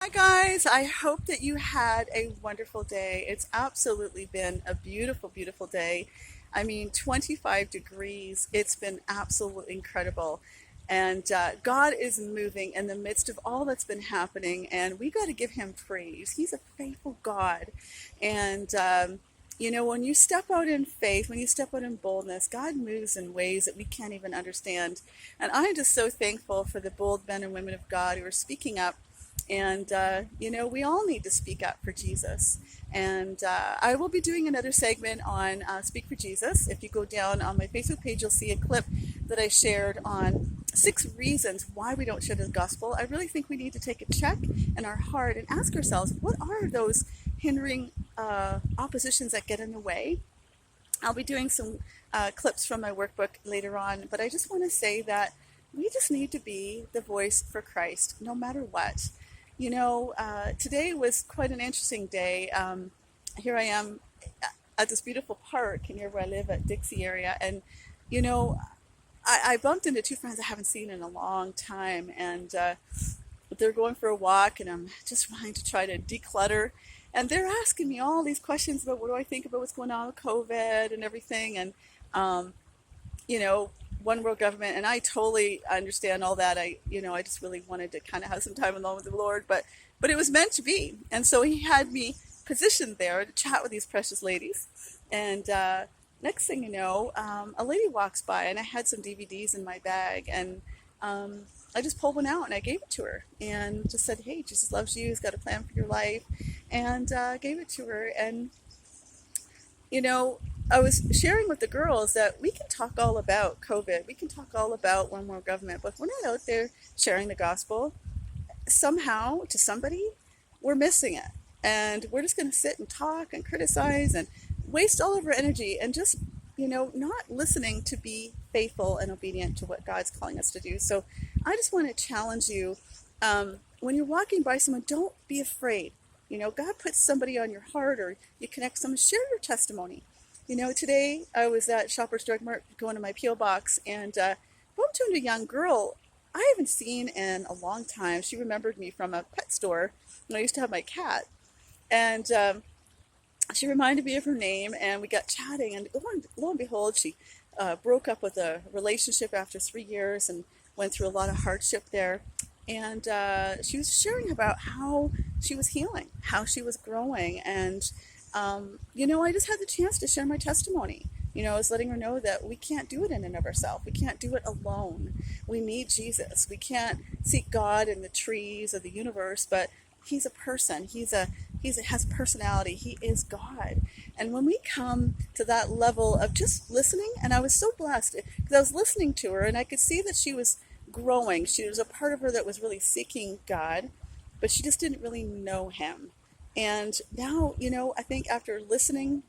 Hi guys, I hope that you had a wonderful day. It's absolutely been a beautiful, beautiful day. I mean, 25 degrees. It's been absolutely incredible. And God is moving in the midst of all that's been happening, and we got to give him praise. He's a faithful God. And, when you step out in faith, when you step out in boldness, God moves in ways that we can't even understand. And I'm just so thankful for the bold men and women of God who are speaking up and, we all need to speak up for Jesus. And I will be doing another segment on Speak for Jesus. If you go down on my Facebook page, you'll see a clip that I shared on 6 reasons why we don't share the gospel. I really think we need to take a check in our heart and ask ourselves, what are those hindering oppositions that get in the way? I'll be doing some clips from my workbook later on, but I just want to say that we just need to be the voice for Christ no matter what. Today was quite an interesting day. Here I am at this beautiful park near where I live at Dixie area, and you know, I bumped into two friends I haven't seen in a long time, and they're going for a walk, and I'm just wanting to try to declutter. And they're asking me all these questions about what do I think about what's going on with COVID and everything, and um, you know, one world government, and I totally understand all that. I just really wanted to kind of have some time alone with the Lord, but it was meant to be, and so He had me positioned there to chat with these precious ladies, and next thing you know, a lady walks by, and I had some DVDs in my bag, and I just pulled one out and I gave it to her, and just said, "Hey, Jesus loves you. He's got a plan for your life," and gave it to her, and you know, I was sharing with the girls that we can talk all about COVID. We can talk all about one more government, but if we're not out there sharing the gospel, somehow to somebody, we're missing it. And we're just going to sit and talk and criticize and waste all of our energy and just, not listening to be faithful and obedient to what God's calling us to do. So I just want to challenge you, when you're walking by someone, don't be afraid. God puts somebody on your heart, or you connect someone, share your testimony. Today I was at Shoppers Drug Mart going to my P.O. box, and bumped into a young girl I haven't seen in a long time. She remembered me from a pet store when I used to have my cat. And she reminded me of her name, and we got chatting, and lo and behold, she broke up with a relationship after 3 years and went through a lot of hardship there. And she was sharing about how she was healing, how she was growing. And, I just had the chance to share my testimony. I was letting her know that we can't do it in and of ourselves. We can't do it alone. We need Jesus. We can't seek God in the trees of the universe, but He's a person. He has personality. He is God. And when we come to that level of just listening, and I was so blessed because I was listening to her and I could see that she was growing. She was a part of her that was really seeking God, but she just didn't really know Him. And now, I think after listening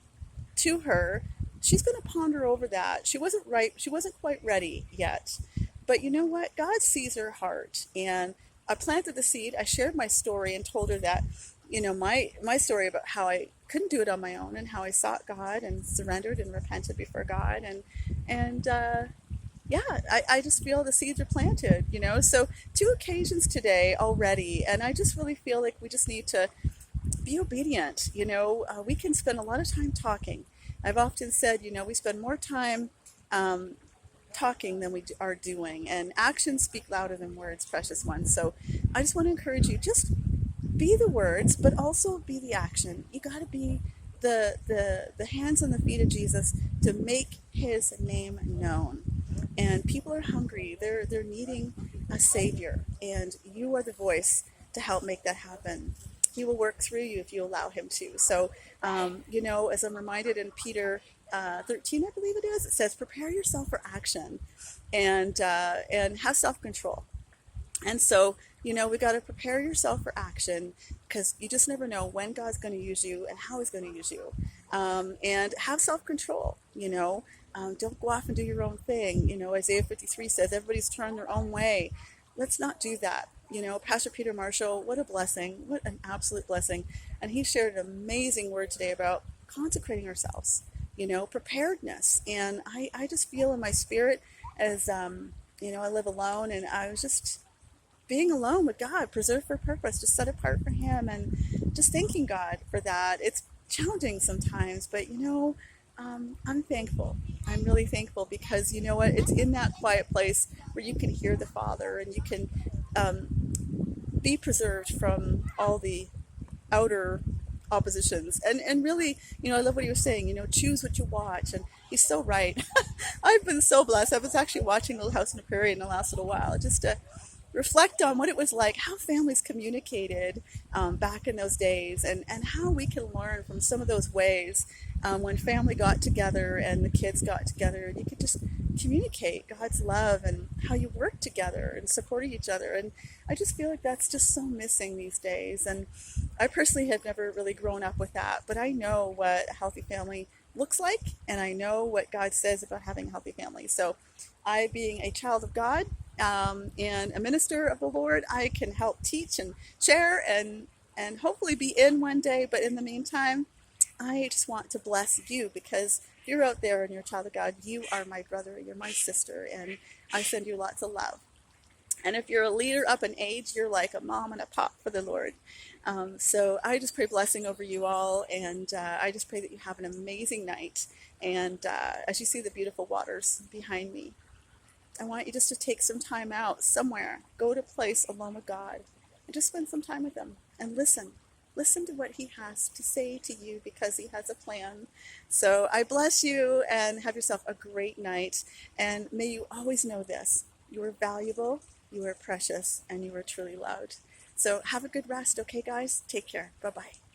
to her, she's going to ponder over that. She wasn't right. She wasn't quite ready yet. But you know what? God sees her heart. And I planted the seed. I shared my story and told her that, my story about how I couldn't do it on my own and how I sought God and surrendered and repented before God. And yeah, I just feel the seeds are planted. So 2 occasions today already. And I just really feel like we just need to be obedient. We can spend a lot of time talking. I've often said, we spend more time talking than we are doing, and actions speak louder than words, precious ones. So I just want to encourage you, just be the words, but also be the action. You got to be the hands and the feet of Jesus to make His name known. And people are hungry. They're needing a Savior, and you are the voice to help make that happen. He will work through you if you allow Him to. So, as I'm reminded in Peter 13, I believe it is, it says, "Prepare yourself for action, and have self-control." And so, we got to prepare yourself for action, because you just never know when God's going to use you and how He's going to use you. And have self-control. Don't go off and do your own thing. Isaiah 53 says everybody's turned their own way. Let's not do that. Pastor Peter Marshall, what a blessing, what an absolute blessing. And he shared an amazing word today about consecrating ourselves, preparedness. And I just feel in my spirit as, I live alone, and I was just being alone with God, preserved for purpose, just set apart for Him, and just thanking God for that. It's challenging sometimes, but I'm thankful. I'm really thankful because you know what? It's in that quiet place where you can hear the Father and you can um, be preserved from all the outer oppositions. And really, I love what he was saying, choose what you watch. And he's so right. I've been so blessed. I was actually watching Little House on the Prairie in the last little while just to reflect on what it was like, how families communicated back in those days, and how we can learn from some of those ways when family got together and the kids got together and you could just communicate God's love and how you work together and supporting each other. And I just feel like that's just so missing these days. And I personally have never really grown up with that, but I know what a healthy family looks like, and I know what God says about having a healthy family. So I, being a child of God, and a minister of the Lord, I can help teach and share and hopefully be in one day. But in the meantime, I just want to bless you because you're out there and you're a child of God. You are my brother, you're my sister, and I send you lots of love. And if you're a leader up in age, you're like a mom and a pop for the Lord. So I just pray blessing over you all, and I just pray that you have an amazing night. And as you see the beautiful waters behind me, I want you just to take some time out somewhere, go to a place alone with God, and just spend some time with Him and listen. Listen to what He has to say to you because He has a plan. So I bless you and have yourself a great night. And may you always know this: you are valuable, you are precious, and you are truly loved. So have a good rest, okay, guys? Take care. Bye-bye.